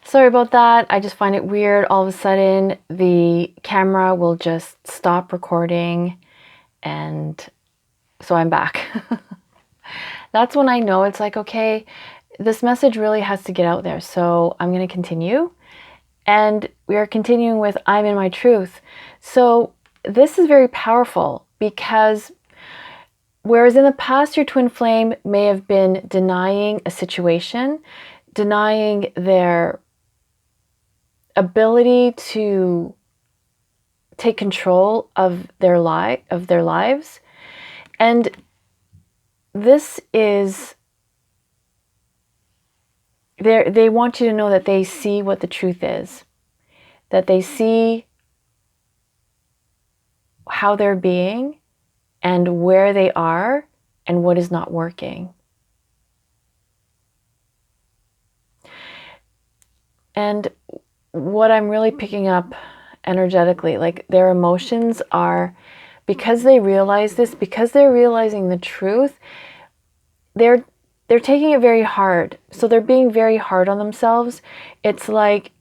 Sorry about that. I just find it weird. All of a sudden, the camera will just stop recording, and so I'm back. That's when I know it's like, okay, this message really has to get out there. So I'm going to continue. And we are continuing with I'm in my truth. So this is very powerful because whereas in the past your twin flame may have been denying a situation, denying their ability to take control of their lives, and this is they want you to know that they see what the truth is, that they see how they're being and where they are and what is not working. And what I'm really picking up energetically, like their emotions are, because they realize this, because they're realizing the truth, they're taking it very hard. So they're being very hard on themselves. It's like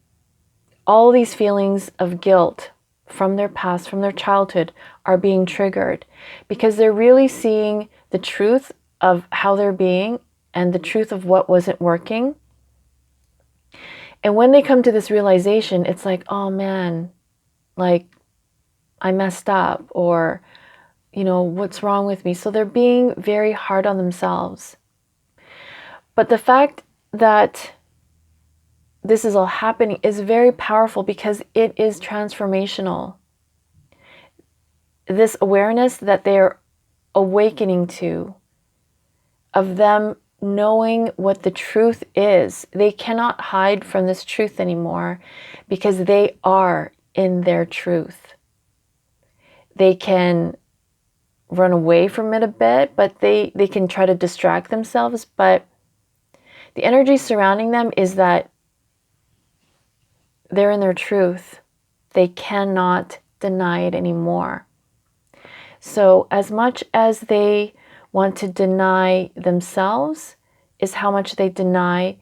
all these feelings of guilt from their past, from their childhood, are being triggered because they're really seeing the truth of how they're being and the truth of what wasn't working. And when they come to this realization, it's like, oh man, like I messed up, or, what's wrong with me? So they're being very hard on themselves. But the fact that this is all happening is very powerful because it is transformational. This awareness that they're awakening to, of them knowing what the truth is, they cannot hide from this truth anymore because they are in their truth. They can run away from it a bit, but they can try to distract themselves, but the energy surrounding them is that they're in their truth. They cannot deny it anymore. So as much as they want to deny themselves is how much they deny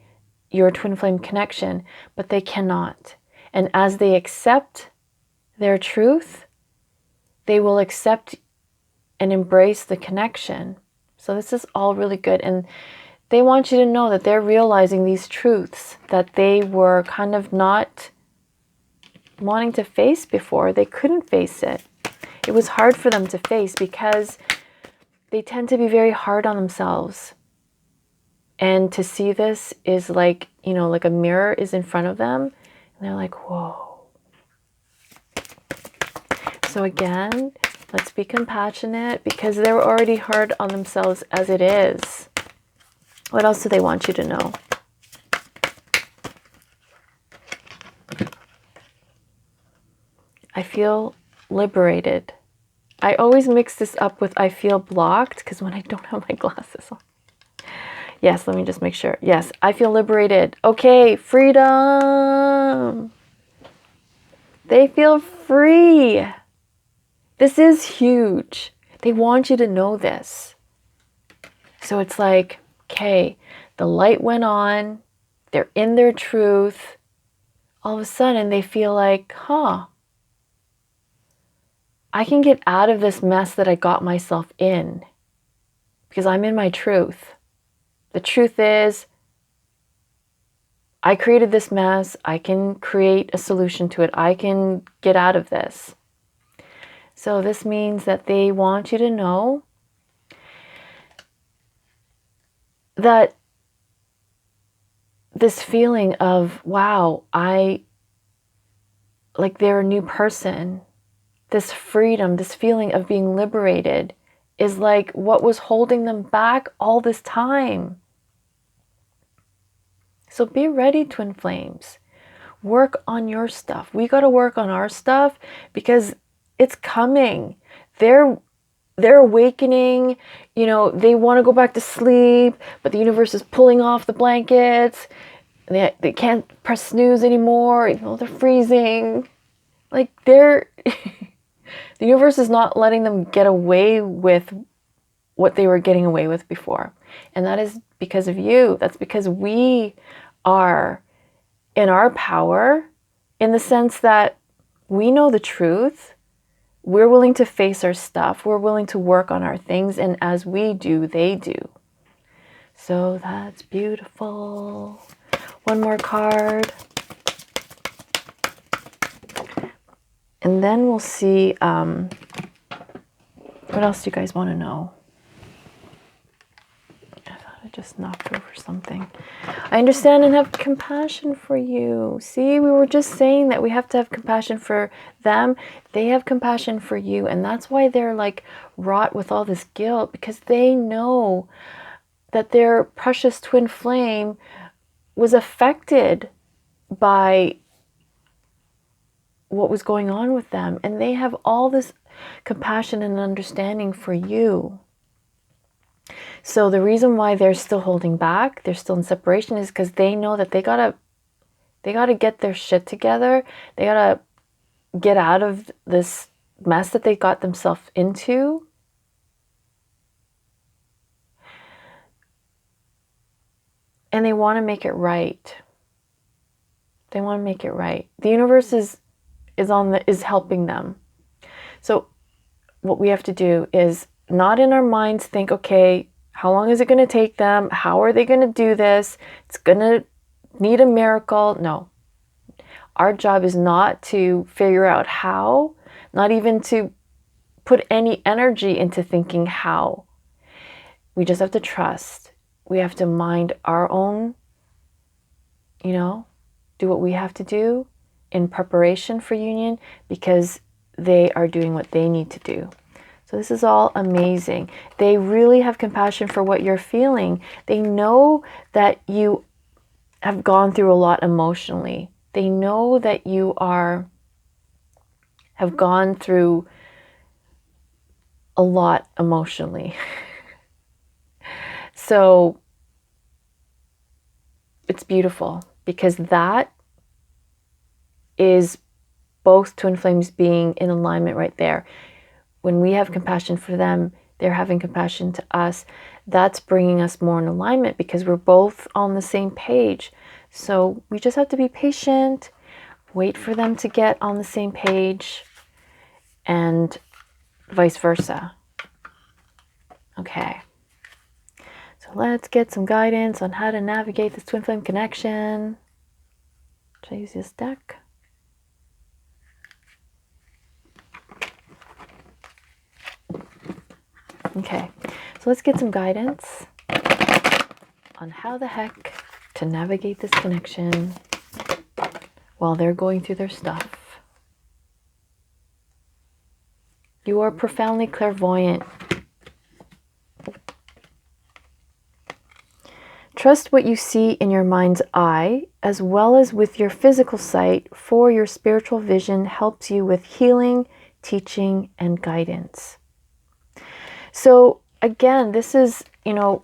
your twin flame connection, but they cannot. And as they accept their truth, they will accept and embrace the connection. So this is all really good. And they want you to know that they're realizing these truths that they were kind of not wanting to face before. They couldn't face it. It was hard for them to face because they tend to be very hard on themselves. And to see this is like, like a mirror is in front of them. And they're like, whoa. So again, let's be compassionate because they're already hard on themselves as it is. What else do they want you to know? I feel liberated. I always mix this up with I feel blocked because when I don't have my glasses on. Yes, let me just make sure. Yes, I feel liberated. Okay, freedom. They feel free. This is huge. They want you to know this. So it's like, okay, the light went on. They're in their truth. All of a sudden they feel like, I can get out of this mess that I got myself in because I'm in my truth. The truth is, I created this mess. I can create a solution to it. I can get out of this. So this means that they want you to know that this feeling of, wow, they're a new person. This freedom, this feeling of being liberated is like what was holding them back all this time. So be ready, twin flames. Work on your stuff. We got to work on our stuff because it's coming. They're awakening, they want to go back to sleep, but the universe is pulling off the blankets. They can't press snooze anymore, even though they're freezing. Like the universe is not letting them get away with what they were getting away with before. And that is because of you. That's because we are in our power, in the sense that we know the truth. We're willing to face our stuff. We're willing to work on our things. And as we do, they do. So that's beautiful. One more card. And then we'll see, what else do you guys want to know? I thought I just knocked over something. I understand and have compassion for you. See, we were just saying that we have to have compassion for them. They have compassion for you. And that's why they're like wrought with all this guilt, because they know that their precious twin flame was affected by what was going on with them. And they have all this compassion and understanding for you. So the reason why they're still holding back, they're still in separation, is because they know that they gotta get their shit together. They gotta get out of this mess that they got themselves into. And they want to make it right. They want to make it right. The universe is helping them. So what we have to do is not in our minds think, okay, how long is it going to take them? How are they going to do this? It's going to need a miracle. No. Our job is not to figure out how, not even to put any energy into thinking how. We just have to trust. We have to mind our own, do what we have to do in preparation for union, because they are doing what they need to do. So this is all amazing. They really have compassion for what you're feeling. They know that you have gone through a lot emotionally. They know that you have gone through a lot emotionally. So it's beautiful, because that is both twin flames being in alignment right there. When we have compassion for them, they're having compassion to us. That's bringing us more in alignment, because we're both on the same page. So we just have to be patient, wait for them to get on the same page, and vice versa. Okay. So let's get some guidance on how to navigate this twin flame connection. Should I use this deck? Okay, so let's get some guidance on how the heck to navigate this connection while they're going through their stuff. You are profoundly clairvoyant. Trust what you see in your mind's eye, as well as with your physical sight, for your spiritual vision helps you with healing, teaching, and guidance. So again, this is,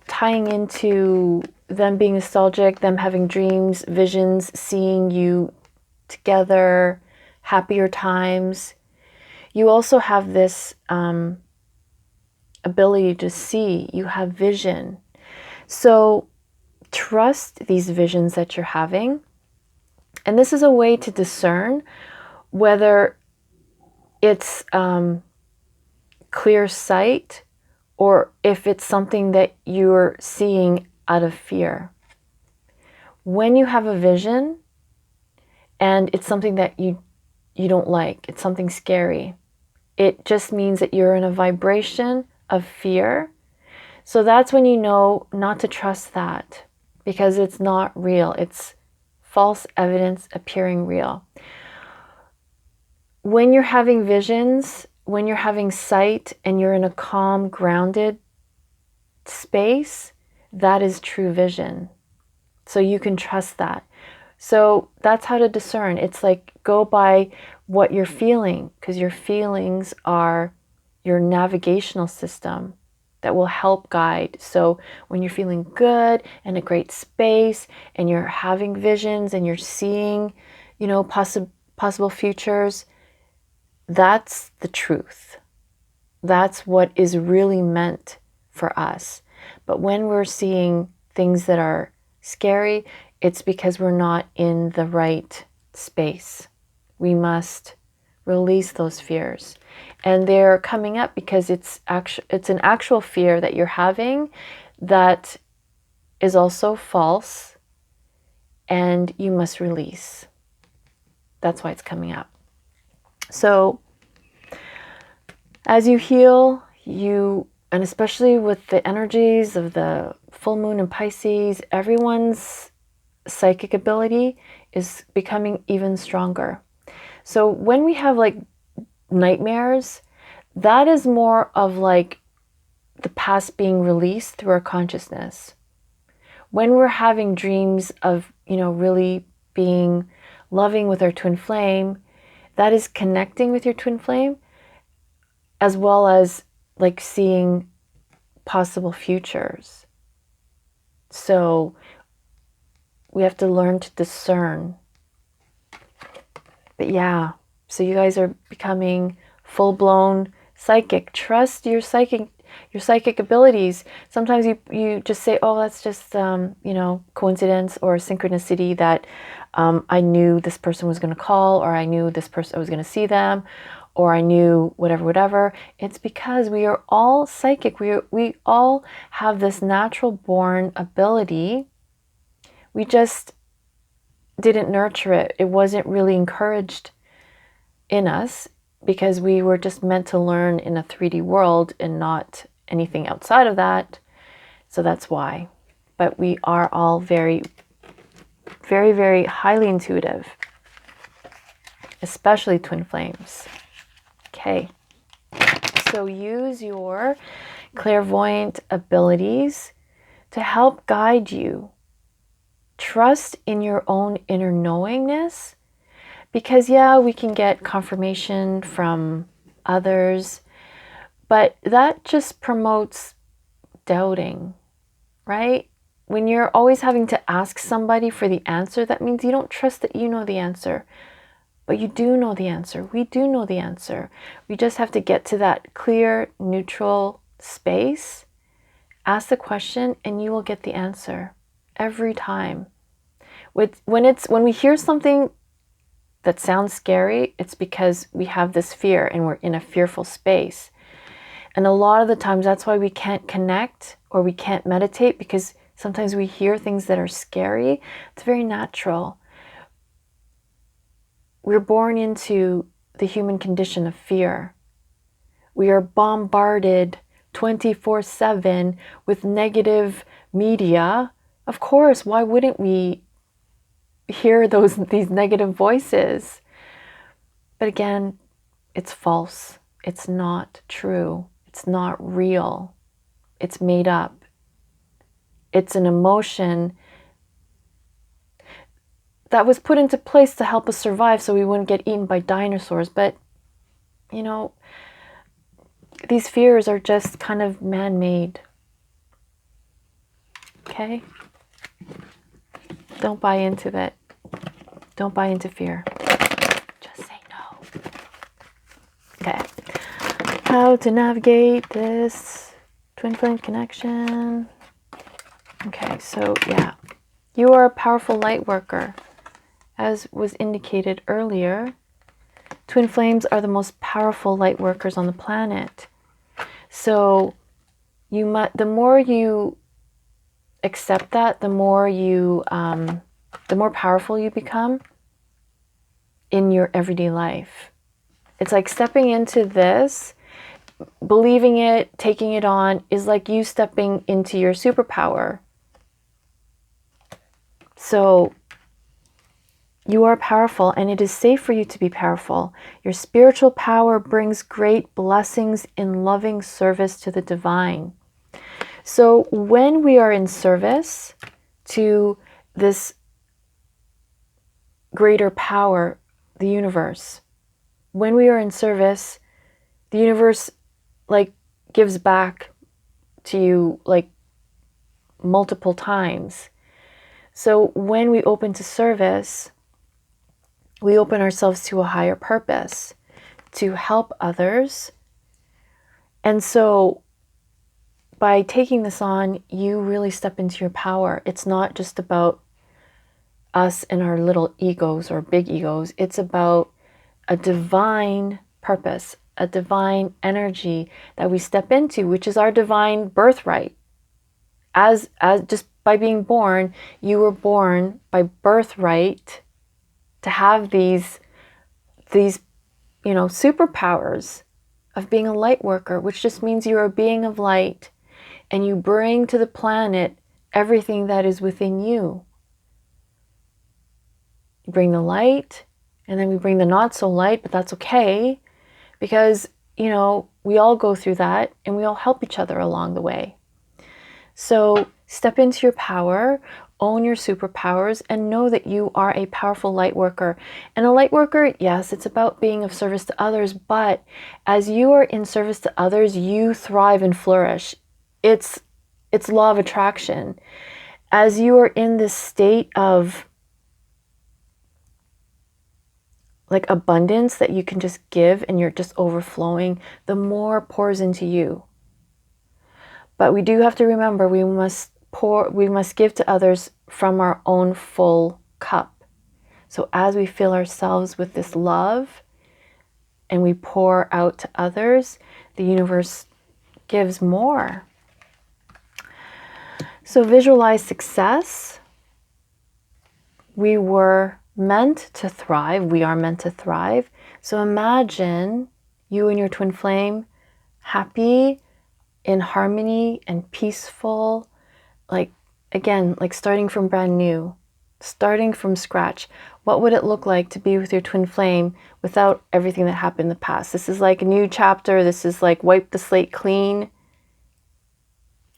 tying into them being nostalgic, them having dreams, visions, seeing you together, happier times. You also have this ability to see. You have vision. So trust these visions that you're having. And this is a way to discern whether it's clear sight, or if it's something that you're seeing out of fear. When you have a vision and it's something that you don't like, it's something scary, it just means that you're in a vibration of fear. So that's when you know not to trust that, because it's not real. It's false evidence appearing real. When you're having visions, when you're having sight, and you're in a calm, grounded space, that is true vision. So you can trust that. So that's how to discern. It's like, go by what you're feeling, because your feelings are your navigational system that will help guide. So when you're feeling good and a great space, and you're having visions, and you're seeing, possible futures, that's the truth. That's what is really meant for us. But when we're seeing things that are scary, it's because we're not in the right space. We must release those fears. And they're coming up because it's an actual fear that you're having that is also false, and you must release. That's why it's coming up. So as you heal, and especially with the energies of the full moon in Pisces, everyone's psychic ability is becoming even stronger. So when we have like nightmares, that is more of like the past being released through our consciousness. When we're having dreams of, really being loving with our twin flame, that is connecting with your twin flame, as well as like seeing possible futures. So we have to learn to discern. But yeah, so you guys are becoming full-blown psychic. Trust your psychic abilities. Sometimes you just say, oh, that's just coincidence or synchronicity that I knew this person was going to call, or I knew this person, I was going to see them, or I knew whatever. It's because we are all psychic. We all have this natural born ability. We just didn't nurture it. It wasn't really encouraged in us because we were just meant to learn in a 3D world and not anything outside of that. So that's why. But we are all very, very, very highly intuitive, especially twin flames. Okay. So use your clairvoyant abilities to help guide you. Trust in your own inner knowingness, because we can get confirmation from others, but that just promotes doubting, right? When you're always having to ask somebody for the answer, that means you don't trust that you know the answer. But you do know the answer. We do know the answer. We just have to get to that clear, neutral space, ask the question, and you will get the answer every time. When we hear something that sounds scary, it's because we have this fear and we're in a fearful space. And a lot of the times that's why we can't connect or we can't meditate, because sometimes we hear things that are scary. It's very natural. We're born into the human condition of fear. We are bombarded 24/7 with negative media. Of course, why wouldn't we hear these negative voices? But again, it's false. It's not true. It's not real. It's made up. It's an emotion that was put into place to help us survive so we wouldn't get eaten by dinosaurs. But, these fears are just kind of man-made. Okay? Don't buy into it. Don't buy into fear. Just say no. Okay. How to navigate this twin flame connection. Okay, so you are a powerful light worker. As was indicated earlier, twin flames are the most powerful light workers on the planet. So the more you accept that, the more powerful you become in your everyday life. It's like stepping into this, believing it, taking it on, is like you stepping into your superpower. So you are powerful, and it is safe for you to be powerful. Your spiritual power brings great blessings in loving service to the divine. So when we are in service to this greater power, the universe, when we are in service, the universe gives back to you multiple times. So when we open to service, we open ourselves to a higher purpose, to help others. And so by taking this on, you really step into your power. It's not just about us and our little egos or big egos. It's about a divine purpose, a divine energy that we step into, which is our divine birthright. As just by being born, you were born by birthright to have these superpowers of being a light worker, which just means you're a being of light and you bring to the planet everything that is within you. You bring the light, and then we bring the not so light, but that's okay because, we all go through that and we all help each other along the way. So step into your power, own your superpowers, and know that you are a powerful light worker. And a light worker, yes, it's about being of service to others, but as you are in service to others, you thrive and flourish. It's law of attraction. As you are in this state of like abundance that you can just give and you're just overflowing, the more pours into you. But we do have to remember we must give to others from our own full cup. So as we fill ourselves with this love and we pour out to others, the universe gives more. So visualize success. We were meant to thrive. We are meant to thrive. So imagine you and your twin flame happy, in harmony and peaceful, like starting from brand new, starting from scratch. What would it look like to be with your twin flame without everything that happened in the past? This is like a new chapter. This is like wipe the slate clean.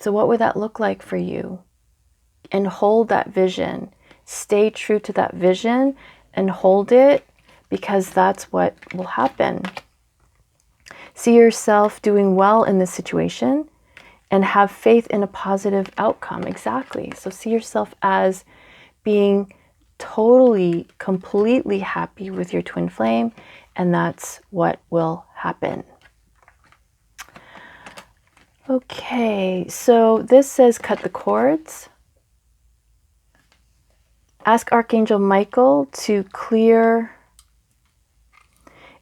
So what would that look like for you? And hold that vision. Stay true to that vision and hold it, because that's what will happen. See yourself doing well in this situation and have faith in a positive outcome. Exactly. So see yourself as being totally, completely happy with your twin flame, and that's what will happen. Okay, so this says cut the cords. Ask Archangel Michael to clear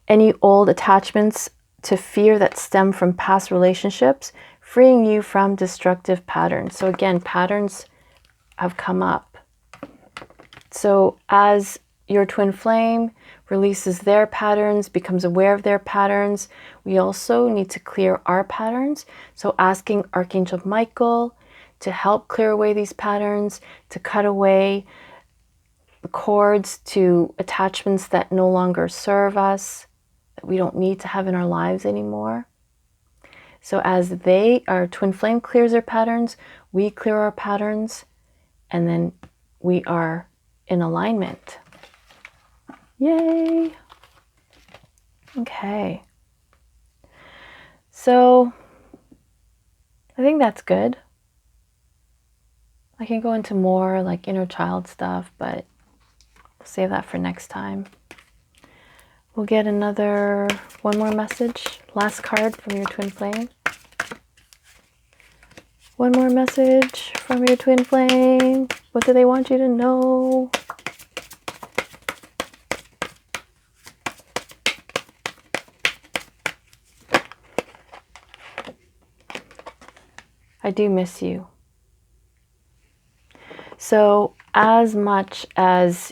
any old attachments to fear that stem from past relationships, freeing you from destructive patterns. So again, patterns have come up. So as your twin flame releases their patterns, becomes aware of their patterns, we also need to clear our patterns. So asking Archangel Michael to help clear away these patterns, to cut away the cords to attachments that no longer serve us, that we don't need to have in our lives anymore. So as our twin flame clears their patterns, we clear our patterns, and then we are in alignment. Yay! Okay. So I think that's good. I can go into more like inner child stuff, but we'll save that for next time. We'll get one more message. Last card from your twin flame. One more message from your twin flame. What do they want you to know? I do miss you. So as much as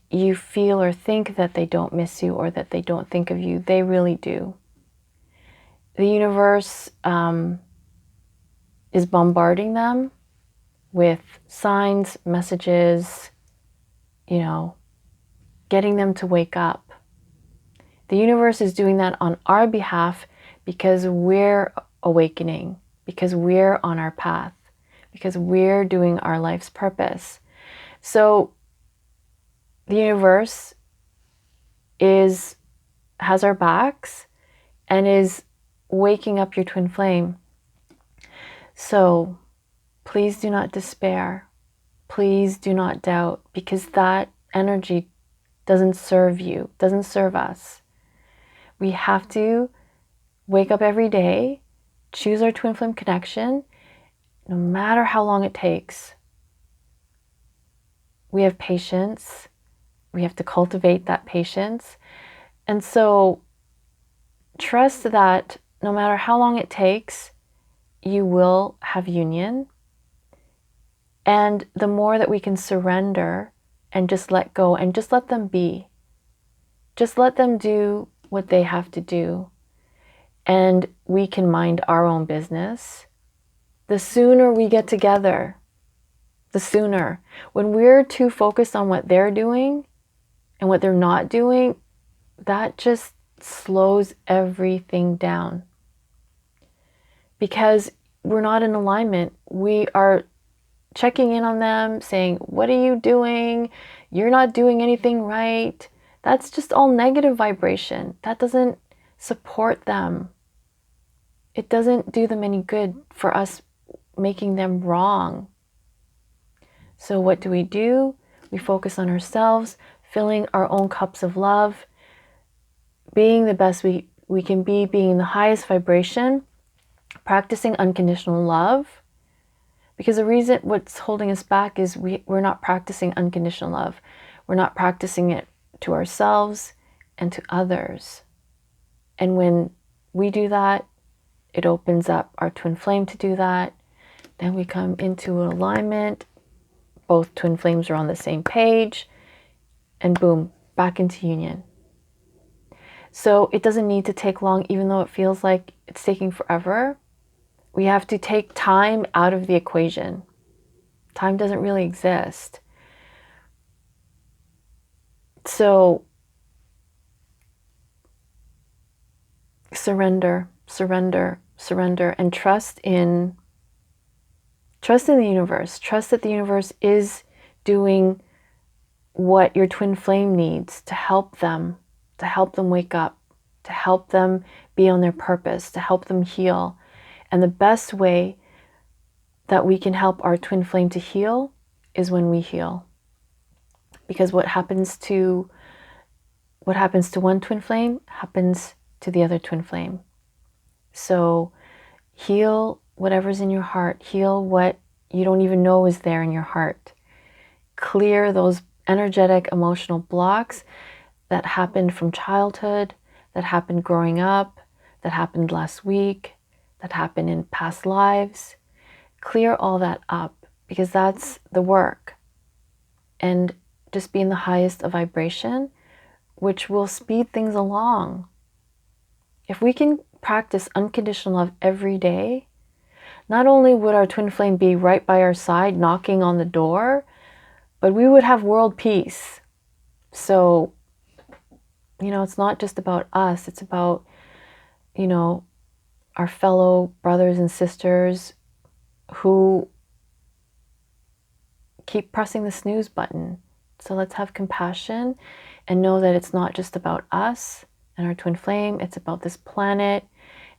you feel or think that they don't miss you or that they don't think of you, they really do. The universe is bombarding them with signs, messages, getting them to wake up. The universe is doing that on our behalf because we're awakening, because we're on our path, because we're doing our life's purpose. So the universe has our backs and is waking up your twin flame. So please do not despair. Please do not doubt, because that energy doesn't serve you, doesn't serve us. We have to wake up every day, choose our twin flame connection, no matter how long it takes. we have patience. We have to cultivate that patience. And so trust that no matter how long it takes, you will have union. And the more that we can surrender and just let go and just let them be, just let them do what they have to do, and we can mind our own business, the sooner we get together, the sooner. When we're too focused on what they're doing and what they're not doing, that just slows everything down. Because we're not in alignment. We are checking in on them, saying, what are you doing? You're not doing anything right. That's just all negative vibration. That doesn't support them. It doesn't do them any good for us making them wrong. So what do? We focus on ourselves, filling our own cups of love, being the best we can be, being in the highest vibration, practicing unconditional love. Because the reason what's holding us back is we're not practicing unconditional love. We're not practicing it to ourselves and to others. And when we do that, it opens up our twin flame to do that. Then we come into alignment. Both twin flames are on the same page. And boom, back into union. So it doesn't need to take long, even though it feels like it's taking forever. We have to take time out of the equation. Time doesn't really exist. So surrender, surrender, surrender, and trust in the universe. Trust that the universe is doing what your twin flame needs to help them wake up, to help them be on their purpose, to help them heal. And the best way that we can help our twin flame to heal is when we heal. Because what happens to one twin flame happens to the other twin flame. So heal whatever's in your heart. Heal what you don't even know is there in your heart. Clear those energetic, emotional blocks that happened from childhood, that happened growing up, that happened last week, that happened in past lives. Clear all that up, because that's the work. And just be in the highest of vibration, which will speed things along. If we can practice unconditional love every day, not only would our twin flame be right by our side knocking on the door, but we would have world peace. So, it's not just about us. It's about, our fellow brothers and sisters who keep pressing the snooze button. So let's have compassion and know that it's not just about us and our twin flame. It's about this planet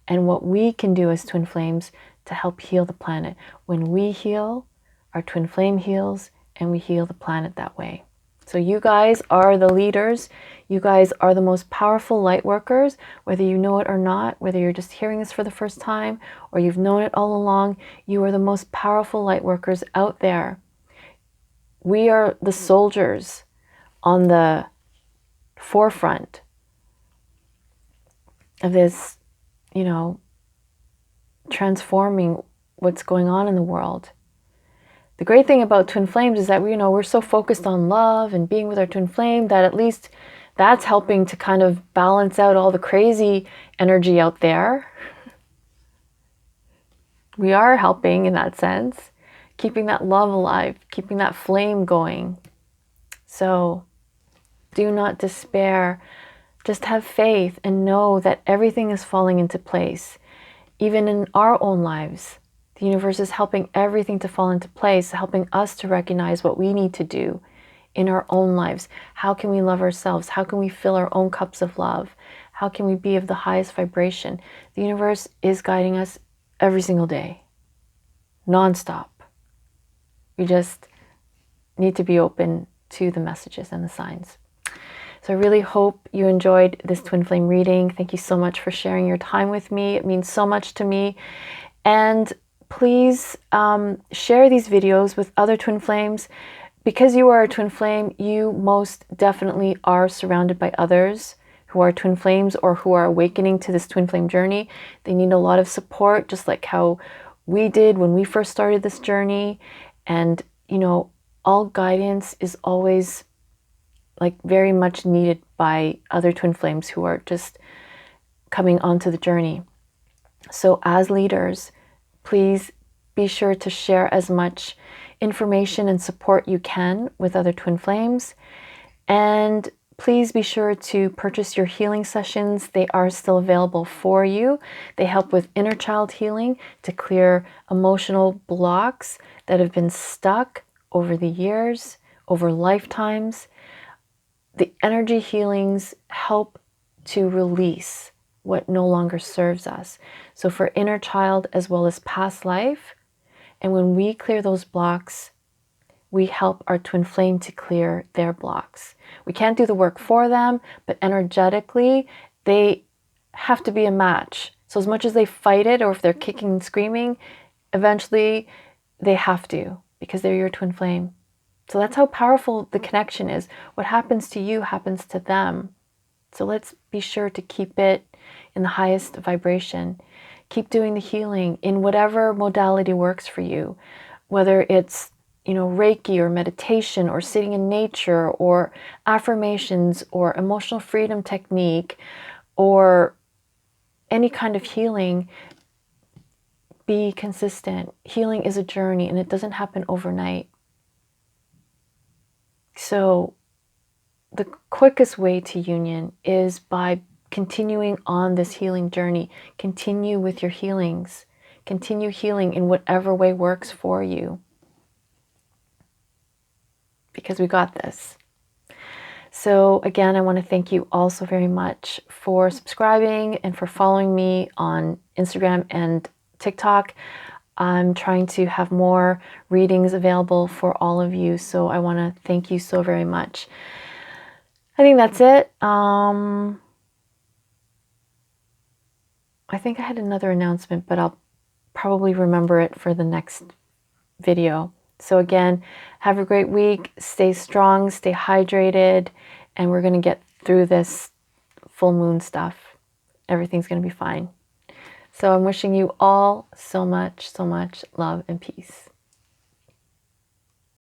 and what we can do as twin flames to help heal the planet. When we heal, our twin flame heals, and we heal the planet that way. So you guys are the leaders. You guys are the most powerful light workers, whether you know it or not, whether you're just hearing this for the first time or you've known it all along. You are the most powerful light workers out there. We are the soldiers on the forefront of this, transforming what's going on in the world. The great thing about twin flames is that we're so focused on love and being with our twin flame that at least that's helping to kind of balance out all the crazy energy out there. We are helping in that sense, keeping that love alive, keeping that flame going. So do not despair. Just have faith and know that everything is falling into place. Even in our own lives, the universe is helping everything to fall into place, helping us to recognize what we need to do in our own lives. How can we love ourselves? How can we fill our own cups of love? How can we be of the highest vibration? The universe is guiding us every single day, nonstop. We just need to be open to the messages and the signs. So I really hope you enjoyed this twin flame reading. Thank you so much for sharing your time with me. It means so much to me. And please share these videos with other twin flames, because you are a twin flame, you most definitely are surrounded by others who are twin flames or who are awakening to this twin flame journey. They need a lot of support, just like how we did when we first started this journey. And, you know, all guidance is always like very much needed by other twin flames who are just coming onto the journey. So as leaders, please be sure to share as much information and support you can with other twin flames. And please be sure to purchase your healing sessions. They are still available for you. They help with inner child healing to clear emotional blocks that have been stuck over the years, over lifetimes. The energy healings help to release what no longer serves us. So for inner child as well as past life, and when we clear those blocks, we help our twin flame to clear their blocks. We can't do the work for them, but energetically, they have to be a match. So as much as they fight it, or if they're kicking and screaming, eventually they have to, because they're your twin flame. So that's how powerful the connection is. What happens to you happens to them. So let's be sure to keep it in the highest vibration. Keep doing the healing in whatever modality works for you, whether it's, you know, Reiki or meditation or sitting in nature or affirmations or emotional freedom technique or any kind of healing. Be consistent. Healing is a journey and it doesn't happen overnight. So the quickest way to union is by continuing on this healing journey. Continue with your healings. Continue healing in whatever way works for you. Because we got this. So again, I want to thank you all so very much for subscribing and for following me on Instagram and TikTok. I'm trying to have more readings available for all of you. So I want to thank you so very much. I think that's it. I think I had another announcement, but I'll probably remember it for the next video. So again, have a great week. Stay strong, stay hydrated, and we're going to get through this full moon stuff. Everything's going to be fine. So I'm wishing you all so much love and peace.